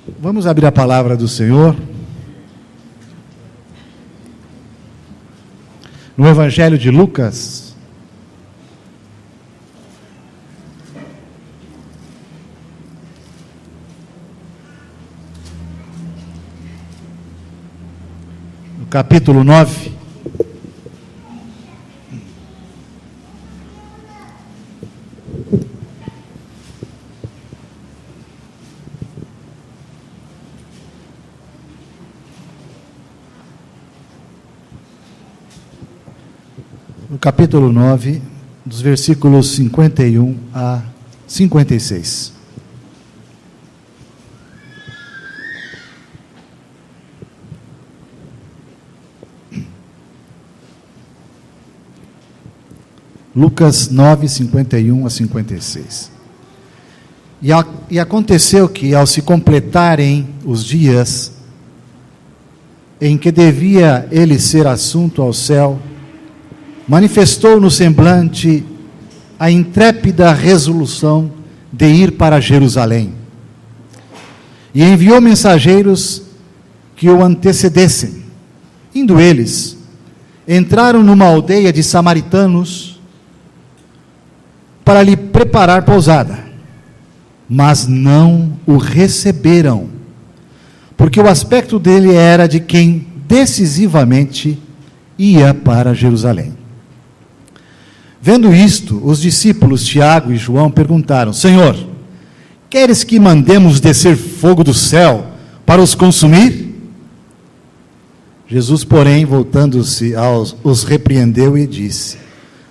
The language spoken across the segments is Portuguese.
Vamos abrir a palavra do Senhor no Evangelho de Lucas, no capítulo 9. No capítulo 9, dos versículos 51 a 56. Lucas 9, 51 a 56. E aconteceu que, ao se completarem os dias em que devia ele ser assunto ao céu, manifestou no semblante a intrépida resolução de ir para Jerusalém. E enviou mensageiros que o antecedessem. Indo eles, entraram numa aldeia de samaritanos para lhe preparar pousada. Mas não o receberam, porque o aspecto dele era de quem decisivamente ia para Jerusalém. Vendo isto, os discípulos Tiago e João perguntaram: Senhor, queres que mandemos descer fogo do céu para os consumir? Jesus, porém, voltando-se os repreendeu e disse: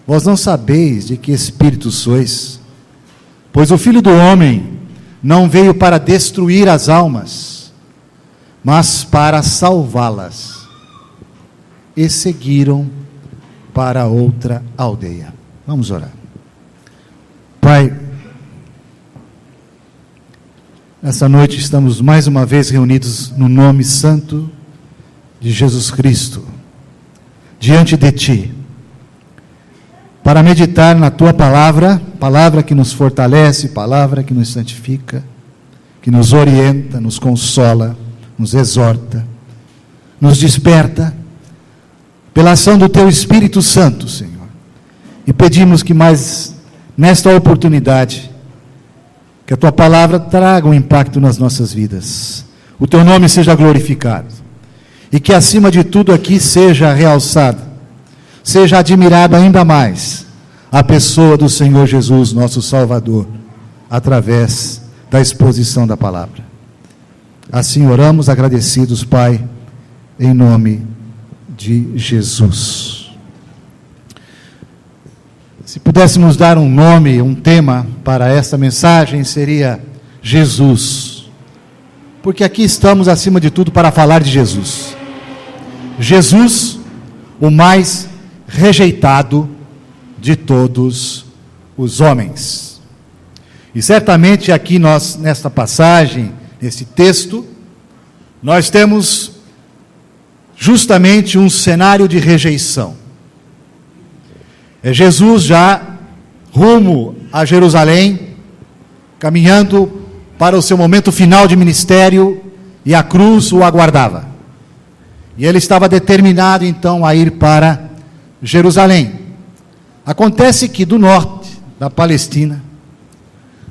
Vós não sabeis de que espírito sois, pois o Filho do Homem não veio para destruir as almas, mas para salvá-las. E seguiram para outra aldeia. Vamos orar. Pai, nessa noite estamos mais uma vez reunidos no nome santo de Jesus Cristo, diante de Ti, para meditar na Tua palavra, palavra que nos fortalece, palavra que nos santifica, que nos orienta, nos consola, nos exorta, nos desperta, pela ação do Teu Espírito Santo, Senhor. E pedimos que mais, nesta oportunidade, que a Tua palavra traga um impacto nas nossas vidas. O Teu nome seja glorificado. E que acima de tudo aqui seja realçado, seja admirado ainda mais a pessoa do Senhor Jesus, nosso Salvador, através da exposição da palavra. Assim oramos agradecidos, Pai, em nome de Jesus. Se pudéssemos dar um nome, um tema para esta mensagem, seria Jesus. Porque aqui estamos, acima de tudo, para falar de Jesus. Jesus, o mais rejeitado de todos os homens. E certamente aqui nós, nesta passagem, nesse texto, nós temos justamente um cenário de rejeição. É Jesus já rumo a Jerusalém, caminhando para o seu momento final de ministério, e a cruz o aguardava. E ele estava determinado então a ir para Jerusalém. Acontece que do norte da Palestina,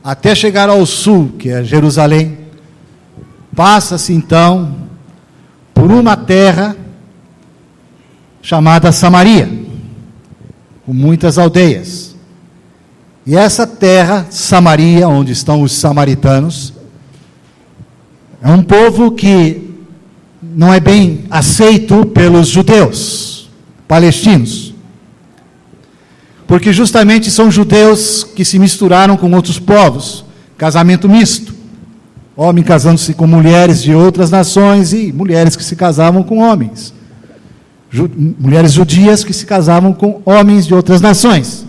até chegar ao sul, que é Jerusalém, passa-se então por uma terra chamada Samaria, com muitas aldeias. E essa terra, Samaria, onde estão os samaritanos, é um povo que não é bem aceito pelos judeus palestinos, porque justamente são judeus que se misturaram com outros povos, casamento misto, homem casando-se com mulheres de outras nações e mulheres que se casavam com homens, mulheres judias que se casavam com homens de outras nações.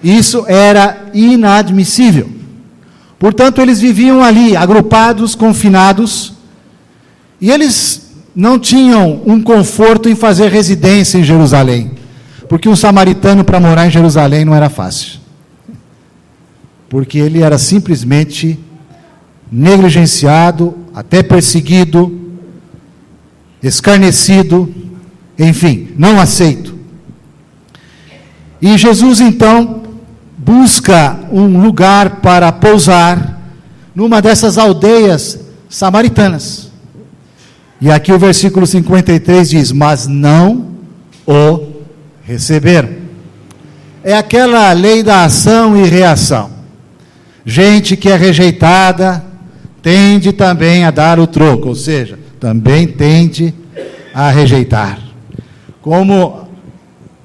Isso era inadmissível. Portanto, eles viviam ali, agrupados, confinados, e eles não tinham um conforto em fazer residência em Jerusalém, porque um samaritano para morar em Jerusalém não era fácil, porque ele era simplesmente negligenciado, até perseguido, escarnecido, enfim, não aceito. E Jesus então busca um lugar para pousar numa dessas aldeias samaritanas. E aqui o versículo 53 diz: mas não o receberam. É aquela lei da ação e reação. Gente que é rejeitada tende também a dar o troco, ou seja, também tende a rejeitar. Como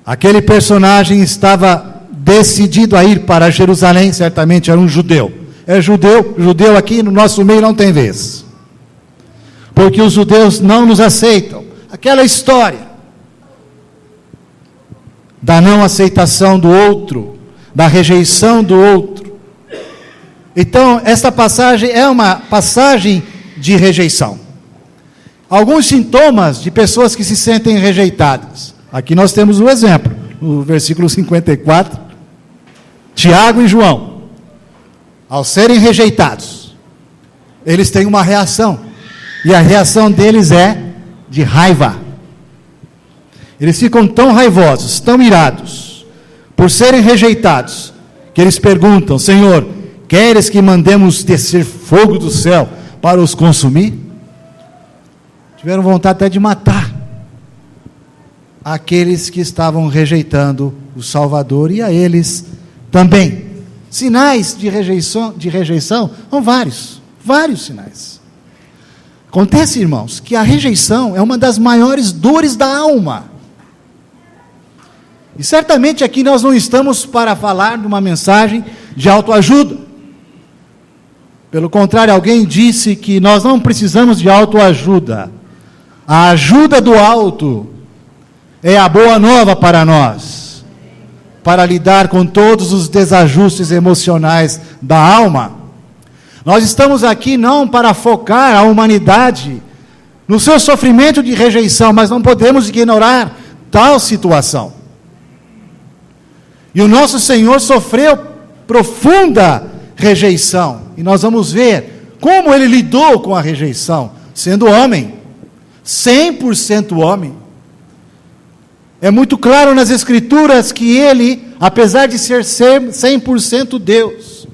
aquele personagem estava decidido a ir para Jerusalém, certamente era um judeu. É judeu aqui no nosso meio não tem vez. Porque os judeus não nos aceitam. Aquela história da não aceitação do outro, da rejeição do outro. Então, esta passagem é uma passagem de rejeição. Alguns sintomas de pessoas que se sentem rejeitadas. Aqui nós temos um exemplo, no versículo 54, Tiago e João. Ao serem rejeitados, eles têm uma reação, e a reação deles é de raiva. Eles ficam tão raivosos, tão irados, por serem rejeitados, que eles perguntam: Senhor, queres que mandemos descer fogo do céu para os consumir? Tiveram vontade até de matar aqueles que estavam rejeitando o Salvador, e a eles também. Sinais de rejeição são vários sinais. Acontece, irmãos, que a rejeição é uma das maiores dores da alma. E certamente aqui nós não estamos para falar de uma mensagem de autoajuda. Pelo contrário, alguém disse que nós não precisamos de autoajuda. A ajuda do alto é a boa nova para nós, para lidar com todos os desajustes emocionais da alma. Nós estamos aqui não para focar a humanidade no seu sofrimento de rejeição, mas não podemos ignorar tal situação. E o nosso Senhor sofreu profunda rejeição, e nós vamos ver como ele lidou com a rejeição, sendo homem, 100% homem. É muito claro nas Escrituras que ele, apesar de ser 100% Deus,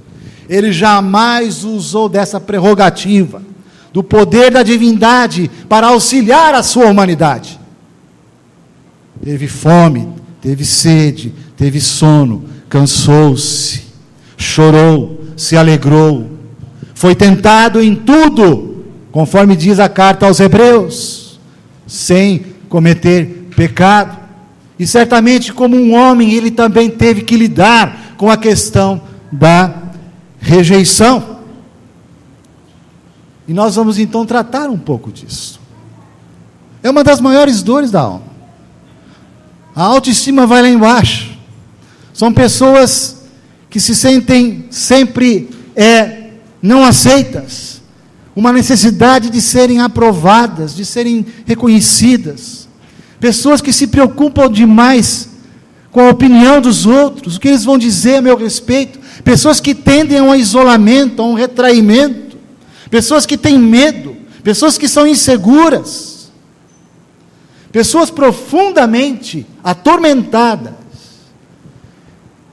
ele jamais usou dessa prerrogativa, do poder da divindade, para auxiliar a sua humanidade. Teve fome, teve sede, teve sono, cansou-se, chorou, se alegrou, foi tentado em tudo, conforme diz a carta aos Hebreus, sem cometer pecado. E certamente, como um homem, ele também teve que lidar com a questão da rejeição. E nós vamos então tratar um pouco disso. É uma das maiores dores da alma. A autoestima vai lá embaixo. São pessoas que se sentem sempre não aceitas. Uma necessidade de serem aprovadas, de serem reconhecidas. Pessoas que se preocupam demais com a opinião dos outros, o que eles vão dizer a meu respeito. Pessoas que tendem a um isolamento, a um retraimento. Pessoas que têm medo, pessoas que são inseguras. Pessoas profundamente atormentadas.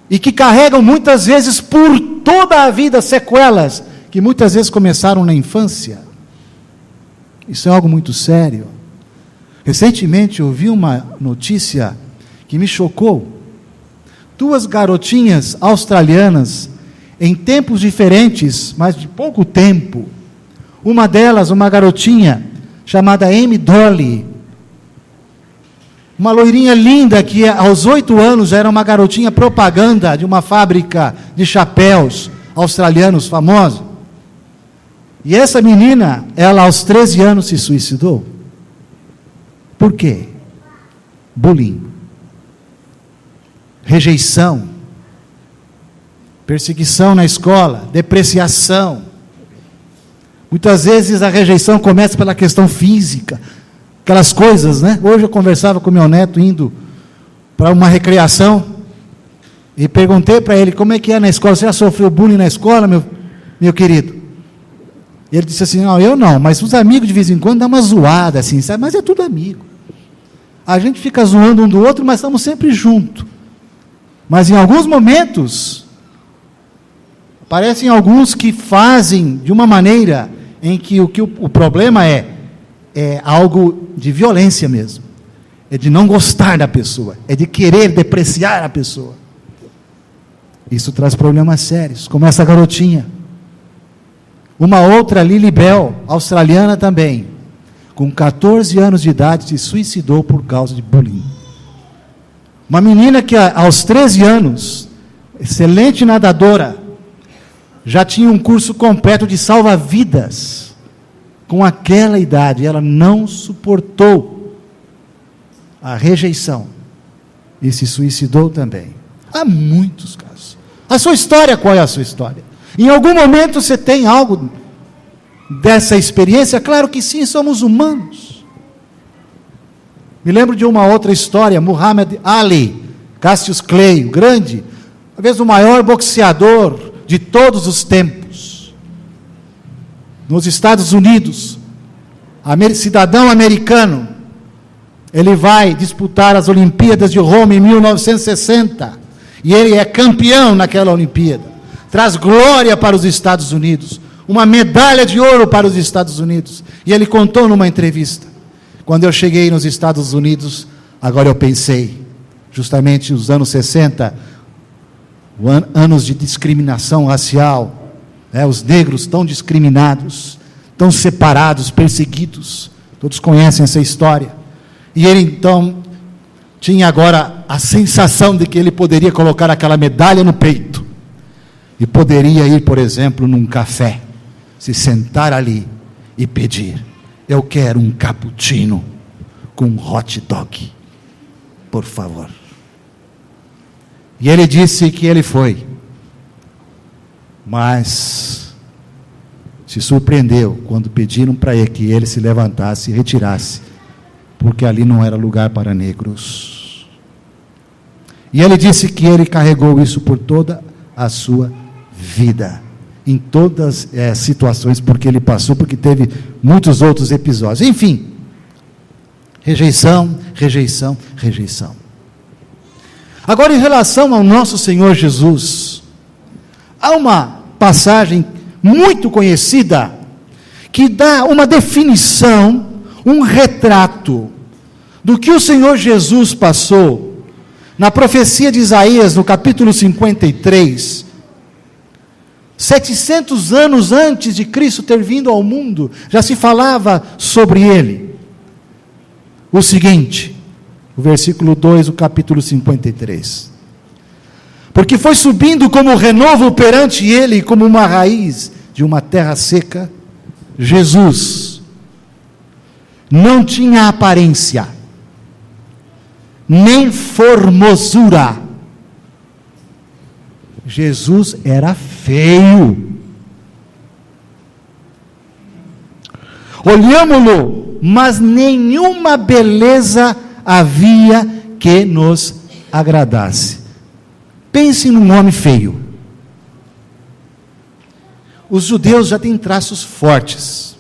E que carregam muitas vezes por toda a vida sequelas, que muitas vezes começaram na infância. Isso é algo muito sério. Recentemente eu vi uma notícia que me chocou. 2 garotinhas australianas, em tempos diferentes, mas de pouco tempo. Uma delas, uma garotinha, chamada Amy Dolly. Uma loirinha linda, que aos 8 anos era uma garotinha propaganda de uma fábrica de chapéus australianos famosa. E essa menina, ela aos 13 anos se suicidou. Por quê? Bullying, rejeição, perseguição na escola, depreciação. Muitas vezes a rejeição começa pela questão física, aquelas coisas, né? Hoje eu conversava com meu neto indo para uma recreação e perguntei para ele como é que é na escola. Você já sofreu bullying na escola, meu querido? Ele disse assim: não, eu não, mas os amigos de vez em quando dão uma zoada, assim, sabe? Mas é tudo amigo. A gente fica zoando um do outro, mas estamos sempre juntos. Mas em alguns momentos, aparecem alguns que fazem de uma maneira em que o problema é algo de violência mesmo. É de não gostar da pessoa, é de querer depreciar a pessoa. Isso traz problemas sérios, como essa garotinha. Uma outra, Lilibel, australiana também, com 14 anos de idade, se suicidou por causa de bullying. Uma menina que aos 13 anos, excelente nadadora, já tinha um curso completo de salva-vidas. Com aquela idade, ela não suportou a rejeição e se suicidou também. Há muitos casos. A sua história, qual é a sua história? Em algum momento você tem algo dessa experiência? Claro que sim, somos humanos. Me lembro de uma outra história, Muhammad Ali, Cassius Clay, o grande, talvez o maior boxeador de todos os tempos. Nos Estados Unidos, cidadão americano, ele vai disputar as Olimpíadas de Roma em 1960, e ele é campeão naquela Olimpíada. Traz glória para os Estados Unidos, uma medalha de ouro para os Estados Unidos. E ele contou numa entrevista: quando eu cheguei nos Estados Unidos, agora eu pensei, justamente os anos 60, anos de discriminação racial, os negros tão discriminados, tão separados, perseguidos, todos conhecem essa história. E ele então tinha agora a sensação de que ele poderia colocar aquela medalha no peito, e poderia ir, por exemplo, num café, se sentar ali e pedir: eu quero um cappuccino com hot dog, por favor. E ele disse que ele foi, mas se surpreendeu quando pediram para ele que ele se levantasse e retirasse, porque ali não era lugar para negros. E ele disse que ele carregou isso por toda a sua vida, em todas as situações porque ele passou, porque teve muitos outros episódios. Enfim, rejeição, rejeição, rejeição. Agora, em relação ao nosso Senhor Jesus, há uma passagem muito conhecida que dá uma definição, um retrato do que o Senhor Jesus passou na profecia de Isaías, no capítulo 53, 700 anos antes de Cristo ter vindo ao mundo, já se falava sobre ele. O seguinte, o versículo 2 do capítulo 53: porque foi subindo como renovo perante ele, como uma raiz de uma terra seca. Jesus não tinha aparência, nem formosura. Jesus era feio. Olhámo-lo, mas nenhuma beleza havia que nos agradasse. Pense num homem feio. Os judeus já têm traços fortes,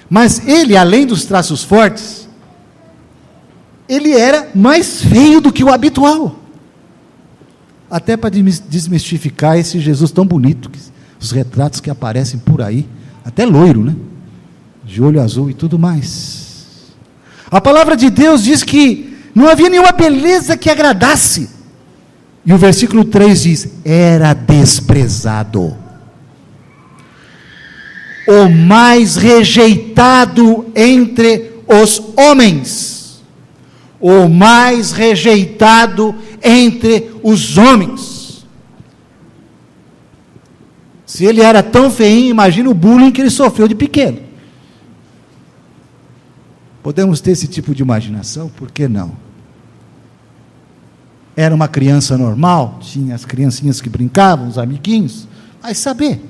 mas ele, além dos traços fortes, ele era mais feio do que o habitual. Até para desmistificar esse Jesus tão bonito, os retratos que aparecem por aí, até loiro, né? De olho azul e tudo mais. A palavra de Deus diz que não havia nenhuma beleza que agradasse. E o versículo 3 diz: era desprezado, o mais rejeitado entre os homens. O mais rejeitado entre os homens. Se ele era tão feinho, imagina o bullying que ele sofreu de pequeno. Podemos ter esse tipo de imaginação? Por que não? Era uma criança normal, tinha as criancinhas que brincavam, os amiguinhos, vai saber.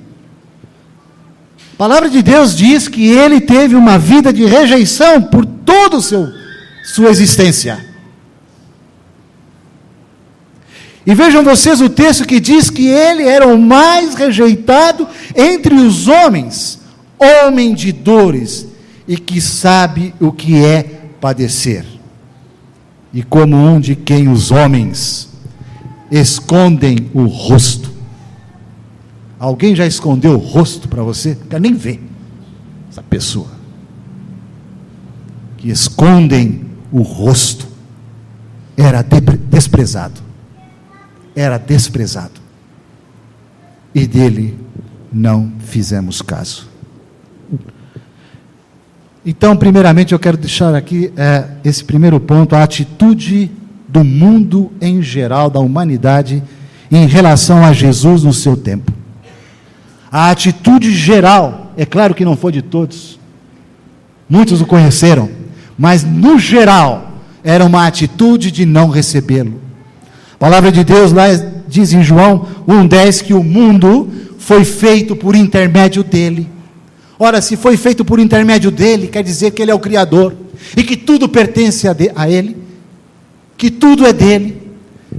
A palavra de Deus diz que ele teve uma vida de rejeição por todo o sua existência. E vejam vocês o texto que diz que ele era o mais rejeitado entre os homens. homem de dores e que sabe o que é padecer. E como um de quem os homens escondem o rosto. Alguém já escondeu o rosto para você? Não quero nem ver essa pessoa. Que escondem o rosto. Era desprezado. Era desprezado. E dele não fizemos caso. Então, primeiramente, eu quero deixar aqui esse primeiro ponto, a atitude do mundo em geral, da humanidade, em relação a Jesus no seu tempo. A atitude geral, é claro que não foi de todos, muitos o conheceram, mas no geral, era uma atitude de não recebê-lo. A palavra de Deus lá diz em João 1,10 que o mundo foi feito por intermédio dele. Ora, se foi feito por intermédio dele, quer dizer que ele é o Criador, e que tudo pertence a ele, que tudo é dele,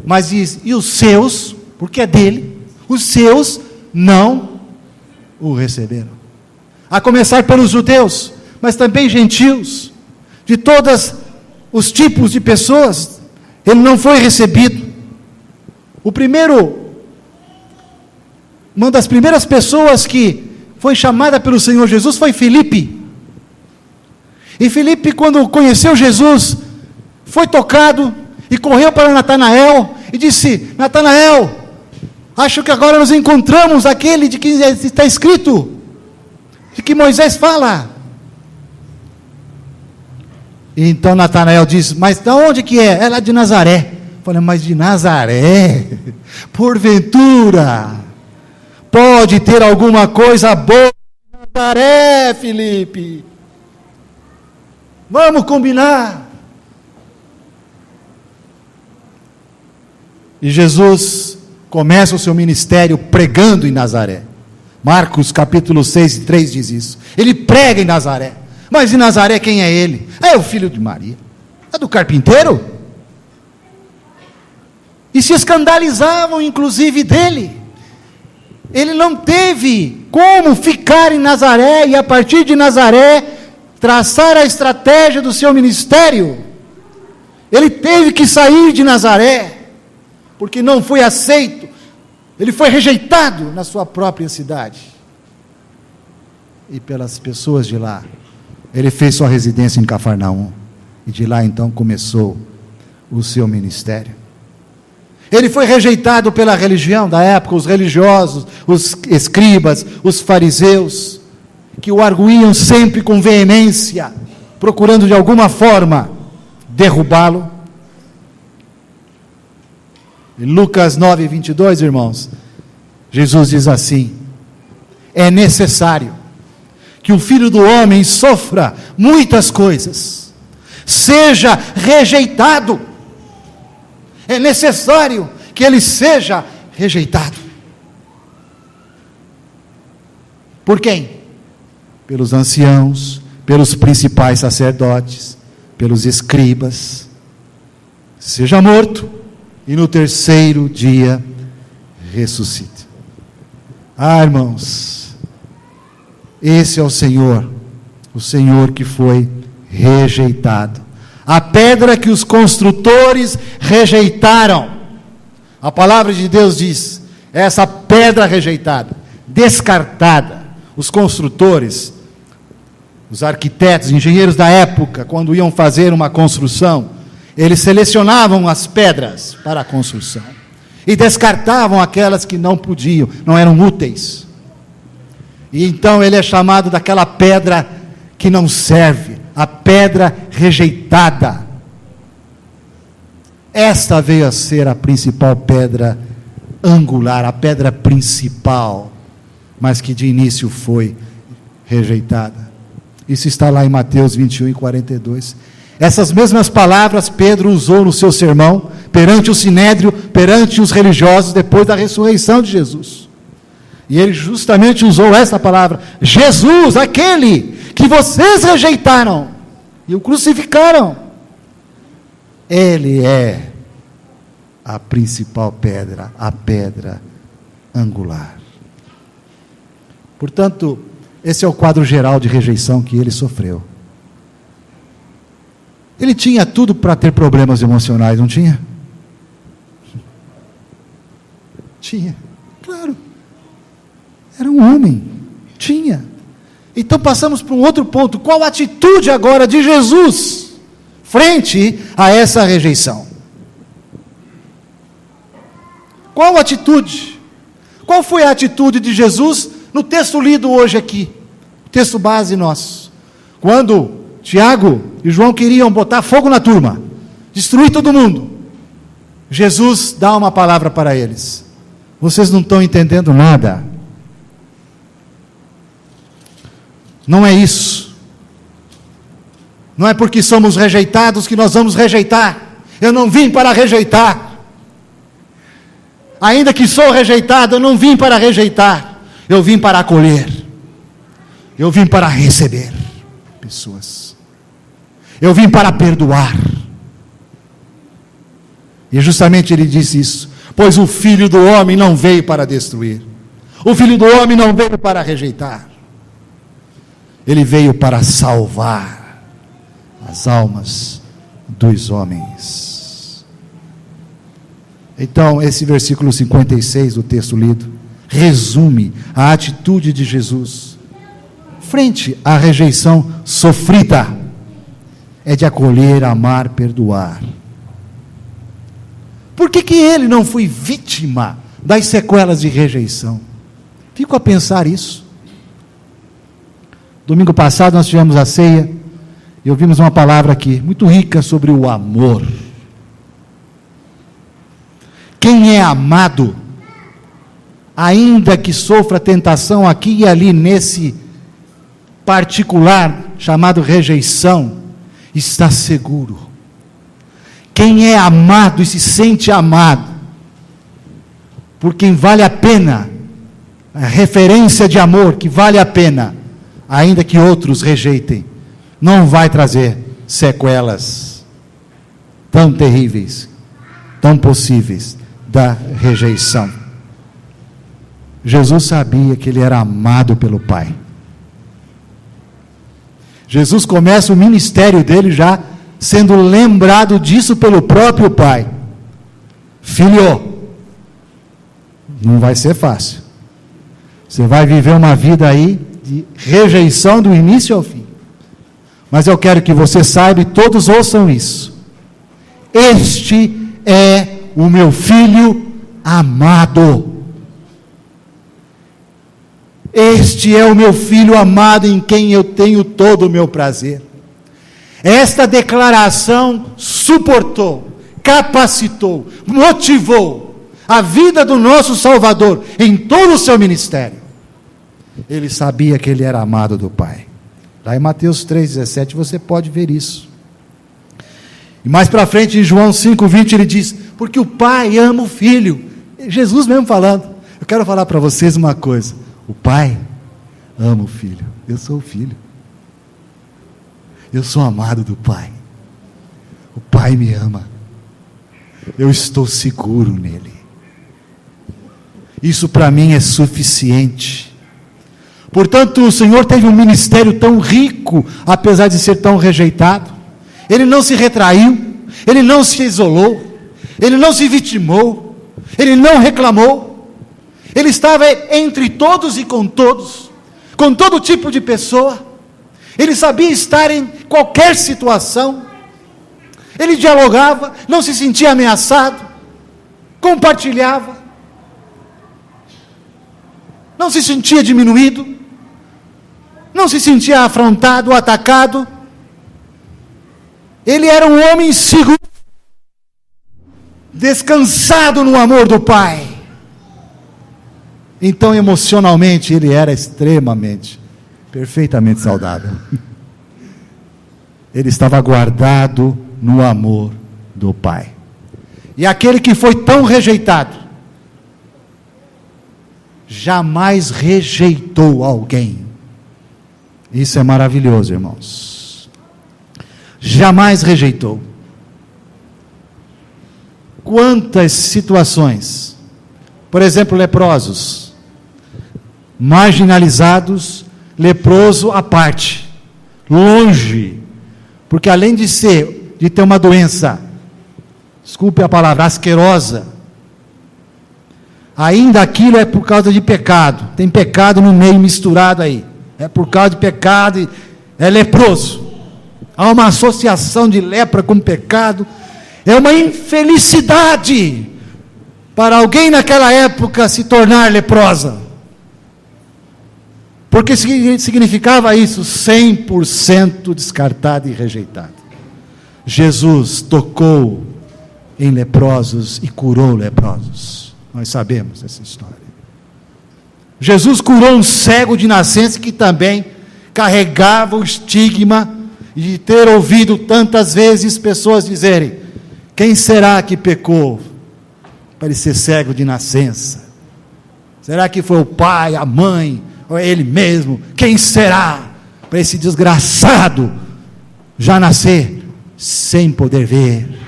mas diz, e os seus, porque é dele, os seus não o receberam. A começar pelos judeus, mas também gentios, de todos os tipos de pessoas, ele não foi recebido. Uma das primeiras pessoas que foi chamada pelo Senhor Jesus foi Filipe. E Filipe, quando conheceu Jesus, foi tocado e correu para Natanael e disse: Natanael, acho que agora nos encontramos aquele de que está escrito, de que Moisés fala. E então Natanael diz: mas de onde que é? É lá de Nazaré. Eu falei: mas de Nazaré? Porventura pode ter alguma coisa boa em Nazaré, Filipe? Vamos combinar. E Jesus começa o seu ministério pregando em Nazaré. Marcos capítulo 6 e 3 diz isso. Ele prega em Nazaré. Mas em Nazaré quem é ele? É o filho de Maria. É do carpinteiro? E se escandalizavam inclusive dele. Ele não teve como ficar em Nazaré e a partir de Nazaré traçar a estratégia do seu ministério. Ele teve que sair de Nazaré, porque não foi aceito, ele foi rejeitado na sua própria cidade, e pelas pessoas de lá. Ele fez sua residência em Cafarnaum, e de lá então começou o seu ministério. Ele foi rejeitado pela religião da época, os religiosos, os escribas, os fariseus, que o arguíam sempre com veemência, procurando de alguma forma derrubá-lo. Em Lucas 9, 22, irmãos, Jesus diz assim: é necessário que o Filho do Homem sofra muitas coisas, seja rejeitado. É necessário que ele seja rejeitado. Por quem? Pelos anciãos, pelos principais sacerdotes, pelos escribas. Seja morto e no terceiro dia ressuscite. Irmãos, esse é o Senhor que foi rejeitado. A pedra que os construtores rejeitaram. A palavra de Deus diz: essa pedra rejeitada, descartada. Os construtores, os arquitetos, engenheiros da época, quando iam fazer uma construção, eles selecionavam as pedras para a construção e descartavam aquelas que não podiam, não eram úteis. E então ele é chamado daquela pedra que não serve, a pedra rejeitada. Esta veio a ser a principal pedra angular, a pedra principal, mas que de início foi rejeitada. Isso está lá em Mateus 21 e 42. Essas mesmas palavras Pedro usou no seu sermão, perante o sinédrio, perante os religiosos, depois da ressurreição de Jesus. E ele justamente usou essa palavra: Jesus, aquele que vocês rejeitaram e o crucificaram, ele é a principal pedra, a pedra angular. Portanto, Esse é o quadro geral de rejeição que ele sofreu. Ele tinha tudo para ter problemas emocionais, não tinha? Tinha, claro. Era um homem, tinha. Então passamos para um outro ponto. Qual a atitude agora de Jesus frente a essa rejeição? Qual a atitude? Qual foi a atitude de Jesus no texto lido hoje aqui? O texto base nosso. Quando Tiago e João queriam botar fogo na turma, destruir todo mundo, Jesus dá uma palavra para eles. Vocês não estão entendendo nada. Não é isso. Não é porque somos rejeitados que nós vamos rejeitar. Eu não vim para rejeitar. Ainda que sou rejeitado, eu não vim para rejeitar. Eu vim para acolher. Eu vim para receber pessoas. Eu vim para perdoar. E justamente ele disse isso. Pois o Filho do Homem não veio para destruir. O Filho do Homem não veio para rejeitar. Ele veio para salvar as almas dos homens. Então, esse versículo 56 do texto lido resume a atitude de Jesus frente à rejeição sofrida. É de acolher, amar, perdoar. Por que ele não foi vítima das sequelas de rejeição? Fico a pensar isso. Domingo passado nós tivemos a ceia e ouvimos uma palavra aqui, muito rica, sobre o amor. Quem é amado, ainda que sofra tentação aqui e ali, nesse particular chamado rejeição, está seguro. Quem é amado e se sente amado, por quem vale a pena, a referência de amor que vale a pena, ainda que outros rejeitem, não vai trazer sequelas tão terríveis, tão possíveis da rejeição. Jesus sabia que ele era amado pelo Pai. Jesus começa o ministério dele já sendo lembrado disso pelo próprio Pai. Filho, não vai ser fácil. Você vai viver uma vida aí de rejeição do início ao fim. Mas eu quero que você saiba e todos ouçam isso. Este é o meu filho amado. Este é o meu filho amado em quem eu tenho todo o meu prazer. Esta declaração suportou, capacitou, motivou a vida do nosso Salvador em todo o seu ministério. Ele sabia que ele era amado do Pai. Lá em Mateus 3,17 você pode ver isso. E mais para frente em João 5,20 ele diz, porque o Pai ama o Filho. Jesus mesmo falando. Eu quero falar para vocês uma coisa. O Pai ama o Filho. Eu sou o Filho. Eu sou amado do Pai. O Pai me ama. Eu estou seguro nele. Isso para mim é suficiente. Portanto, o Senhor teve um ministério tão rico, apesar de ser tão rejeitado. Ele não se retraiu, ele não se isolou, ele não se vitimou, ele não reclamou. Ele estava entre todos e com todos, com todo tipo de pessoa. Ele sabia estar em qualquer situação. Ele dialogava, não se sentia ameaçado, compartilhava, não se sentia diminuído, não se sentia afrontado, atacado. Ele era um homem seguro, descansado no amor do Pai. Então, emocionalmente, ele era extremamente, perfeitamente saudável. Ele estava guardado no amor do Pai. E aquele que foi tão rejeitado, jamais rejeitou alguém. Isso é maravilhoso, irmãos. Jamais rejeitou. Quantas situações, por exemplo, leprosos, marginalizados, leproso à parte, longe, porque além de ter uma doença, desculpe a palavra, asquerosa, ainda aquilo é por causa de pecado, tem pecado no meio misturado aí, é por causa de pecado, e é leproso, há uma associação de lepra com pecado, é uma infelicidade para alguém naquela época se tornar leprosa, porque significava isso, 100% descartado e rejeitado. Jesus tocou em leprosos e curou leprosos, nós sabemos essa história. Jesus curou um cego de nascença que também carregava o estigma de ter ouvido tantas vezes pessoas dizerem: quem será que pecou para ele ser cego de nascença? Será que foi o pai, a mãe, ou é ele mesmo? Quem será para esse desgraçado já nascer sem poder ver?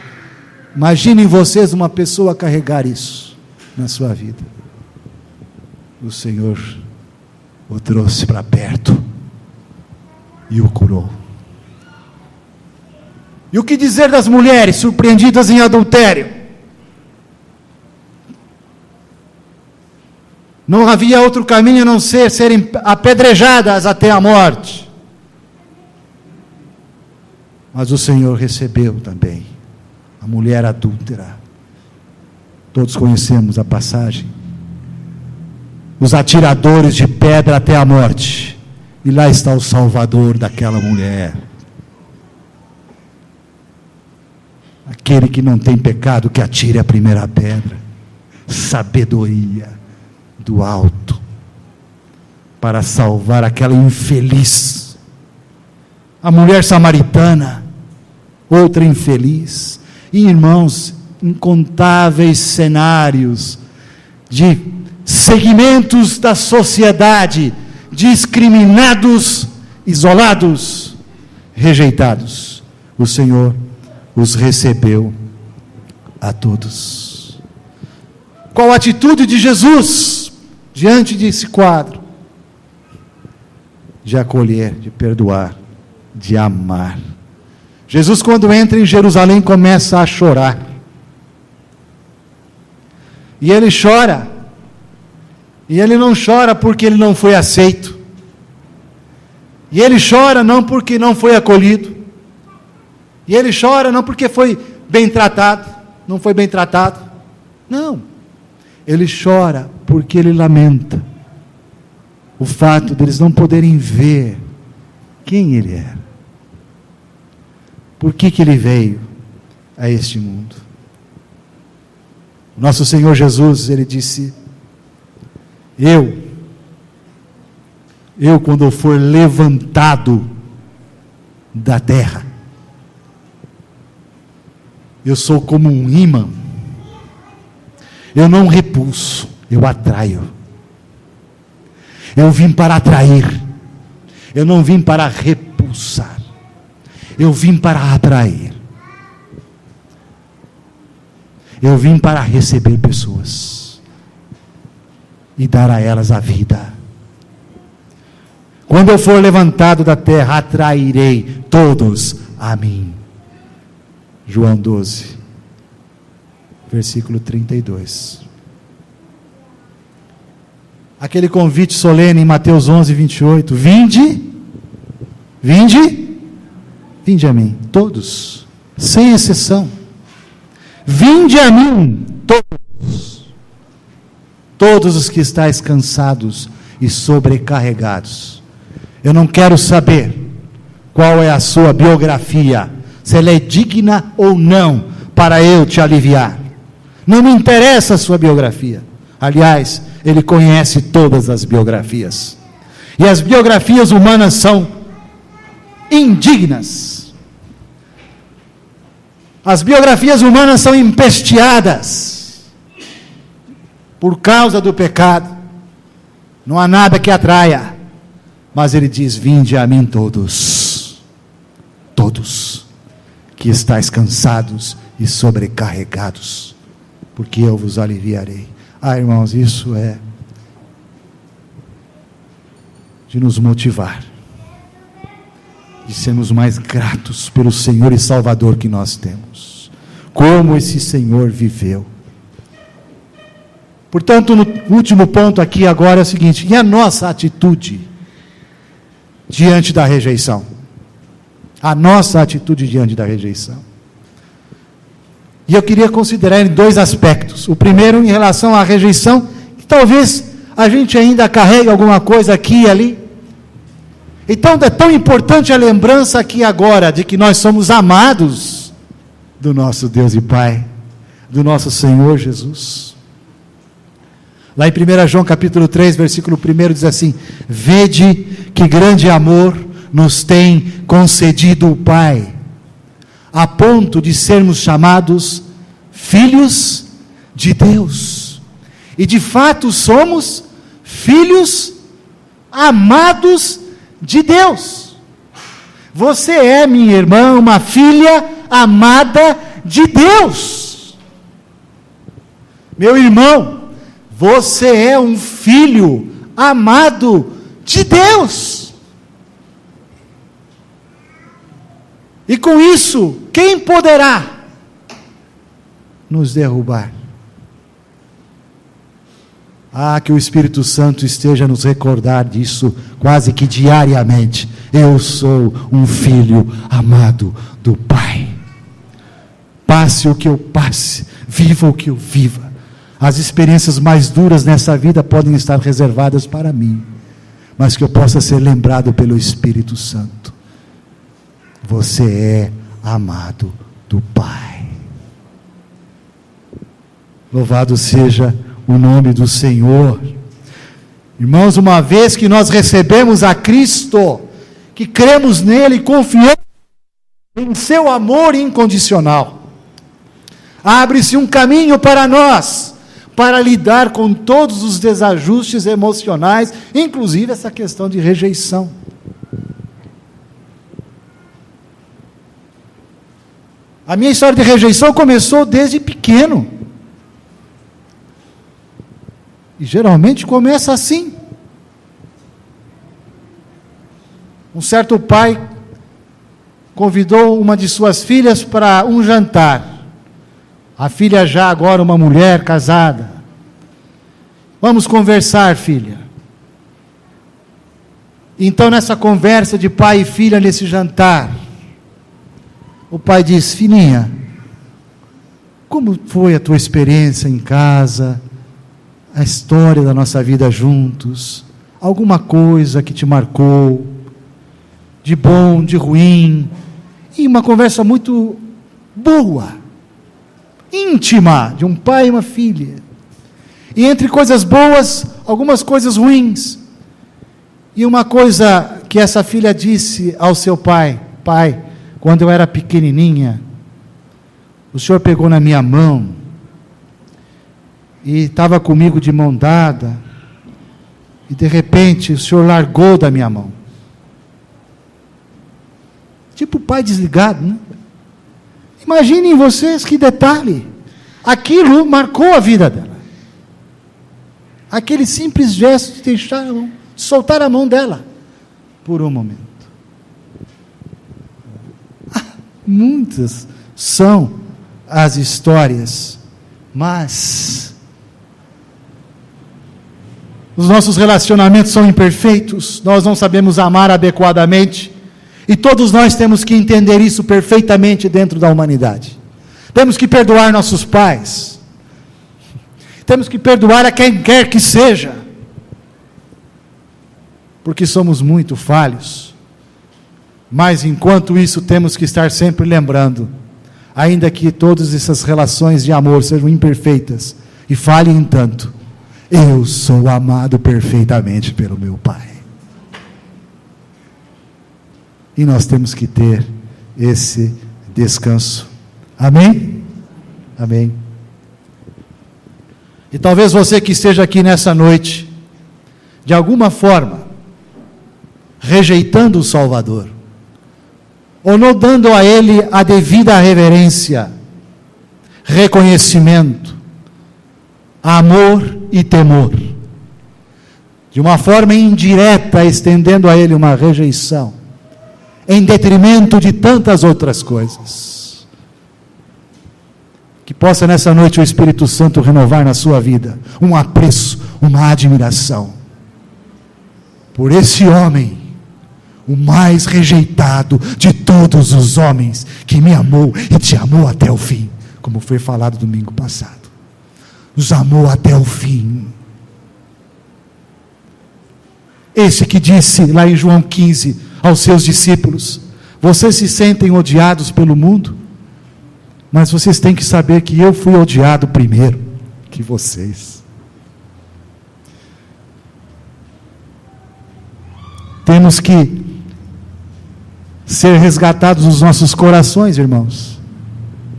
Imaginem vocês uma pessoa carregar isso na sua vida. O Senhor o trouxe para perto e o curou. E o que dizer das mulheres surpreendidas em adultério? Não havia outro caminho a não ser serem apedrejadas até a morte. Mas o Senhor recebeu também a mulher adúltera. Todos conhecemos a passagem. Os atiradores de pedra até a morte. E lá está o Salvador daquela mulher. Aquele que não tem pecado, que atire a primeira pedra. Sabedoria do alto, para salvar aquela infeliz. A mulher samaritana, outra infeliz. E, irmãos, incontáveis cenários de segmentos da sociedade, discriminados, isolados, rejeitados. O Senhor os recebeu a todos. Qual a atitude de Jesus diante desse quadro? De acolher, de perdoar, de amar. Jesus, quando entra em Jerusalém, começa a chorar. E ele chora. E ele não chora porque ele não foi aceito. E ele chora não porque não foi acolhido. E ele chora não porque foi bem tratado, não foi bem tratado. Não. Ele chora porque ele lamenta o fato deles não poderem ver quem ele era. Por que ele veio a este mundo? Nosso Senhor Jesus, ele disse: Eu quando eu for levantado da terra, eu sou como um ímã. Eu não repulso, eu atraio. Eu vim para atrair. Eu não vim para repulsar. Eu vim para atrair. Eu vim para receber pessoas e dar a elas a vida. Quando eu for levantado da terra, atrairei todos a mim. João 12, versículo 32. Aquele convite solene em Mateus 11, 28. Vinde a mim, todos, sem exceção. Vinde a mim, todos os que estáis cansados e sobrecarregados. Eu não quero saber qual é a sua biografia, se ela é digna ou não, para eu te aliviar. Não me interessa a sua biografia. Aliás, ele conhece todas as biografias. E as biografias humanas são indignas. As biografias humanas são empesteadas por causa do pecado. Não há nada que atraia. Mas ele diz: vinde a mim todos, que estáis cansados e sobrecarregados, porque eu vos aliviarei. Irmãos, isso é de nos motivar, de sermos mais gratos pelo Senhor e Salvador que nós temos. Como esse Senhor viveu. Portanto, no último ponto aqui agora é o seguinte: e a nossa atitude diante da rejeição? A nossa atitude diante da rejeição. E eu queria considerar em dois aspectos. O primeiro, em relação à rejeição, que talvez a gente ainda carregue alguma coisa aqui e ali. Então é tão importante a lembrança aqui agora de que nós somos amados do nosso Deus e Pai, do nosso Senhor Jesus. Lá em 1 João capítulo 3, versículo 1 diz assim: vede que grande amor nos tem concedido o Pai, a ponto de sermos chamados filhos de Deus. E de fato somos filhos amados de Deus. Você é, minha irmã, uma filha amada de Deus. Meu irmão, você é um filho amado de Deus. E com isso, quem poderá nos derrubar? Que o Espírito Santo esteja a nos recordar disso quase que diariamente. Eu sou um filho amado do Pai. Passe o que eu passe, viva o que eu viva. As experiências mais duras nessa vida podem estar reservadas para mim, mas que eu possa ser lembrado pelo Espírito Santo. Você é amado do Pai. Louvado seja o nome do Senhor. Irmãos, uma vez que nós recebemos a Cristo, que cremos nele e confiamos em seu amor incondicional, abre-se um caminho para nós, para lidar com todos os desajustes emocionais, inclusive essa questão de rejeição. A minha história de rejeição começou desde pequeno. E geralmente começa assim. Um certo pai convidou uma de suas filhas para um jantar. A filha já agora uma mulher casada. Vamos conversar, filha. Então, nessa conversa de pai e filha, nesse jantar, o pai diz: filhinha, como foi a tua experiência em casa? A história da nossa vida juntos? Alguma coisa que te marcou? De bom, de ruim? E uma conversa muito boa, íntima, de um pai e uma filha. E entre coisas boas, algumas coisas ruins. E uma coisa que essa filha disse ao seu pai: pai, quando eu era pequenininha, o senhor pegou na minha mão e estava comigo de mão dada, e de repente o senhor largou da minha mão. Tipo pai desligado, né? Imaginem vocês que detalhe. Aquilo marcou a vida dela. Aquele simples gesto de deixar, de soltar a mão dela por um momento. Muitas são as histórias, mas os nossos relacionamentos são imperfeitos, nós não sabemos amar adequadamente, e todos nós temos que entender isso perfeitamente dentro da humanidade. Temos que perdoar nossos pais, temos que perdoar a quem quer que seja, porque somos muito falhos. Mas enquanto isso, temos que estar sempre lembrando, ainda que todas essas relações de amor sejam imperfeitas e falhem tanto, eu sou amado perfeitamente pelo meu Pai. E nós temos que ter esse descanso. Amém? Amém. E talvez você que esteja aqui nessa noite, de alguma forma, rejeitando o Salvador, ou não dando a Ele a devida reverência, reconhecimento, amor e temor, de uma forma indireta, estendendo a ele uma rejeição, em detrimento de tantas outras coisas. Que possa nessa noite o Espírito Santo renovar na sua vida um apreço, uma admiração por esse homem, o mais rejeitado de todos os homens, que me amou e te amou até o fim, como foi falado domingo passado. Nos amou até o fim. Esse que disse lá em João 15 aos seus discípulos: vocês se sentem odiados pelo mundo, mas vocês têm que saber que eu fui odiado primeiro que vocês. Temos que ser resgatados os nossos corações, irmãos,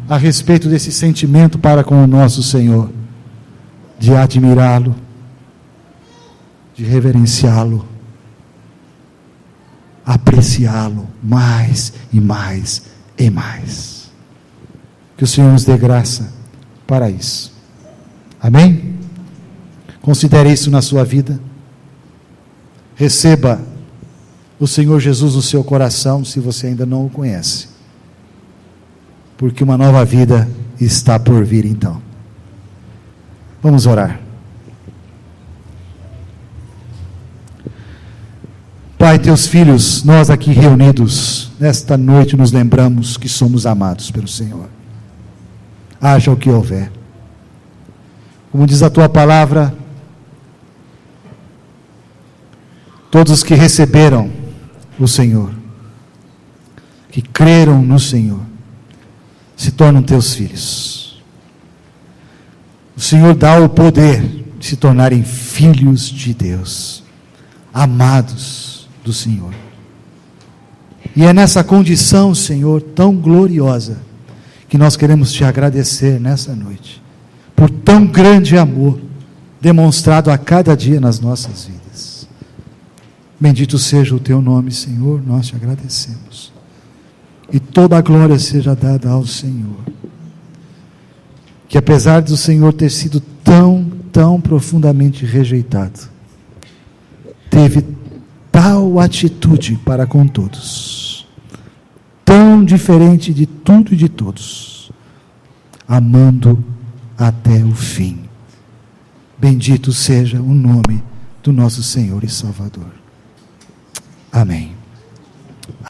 a respeito desse sentimento para com o nosso Senhor, de admirá-lo, de reverenciá-lo, apreciá-lo mais e mais e mais. Que o Senhor nos dê graça para isso. Amém? Considere isso na sua vida. Receba o Senhor Jesus no seu coração, se você ainda não o conhece, porque uma nova vida está por vir então. Vamos orar. Pai, teus filhos, nós aqui reunidos, nesta noite nos lembramos que somos amados pelo Senhor. Haja o que houver. Como diz a tua palavra, todos os que receberam o Senhor, que creram no Senhor, se tornam teus filhos. O Senhor dá o poder de se tornarem filhos de Deus, amados do Senhor. E é nessa condição, Senhor, tão gloriosa, que nós queremos te agradecer nessa noite, por tão grande amor demonstrado a cada dia nas nossas vidas. Bendito seja o teu nome, Senhor, nós te agradecemos. E toda a glória seja dada ao Senhor. Que apesar do Senhor ter sido tão profundamente rejeitado, teve tal atitude para com todos, tão diferente de tudo e de todos, amando até o fim. Bendito seja o nome do nosso Senhor e Salvador. Amém.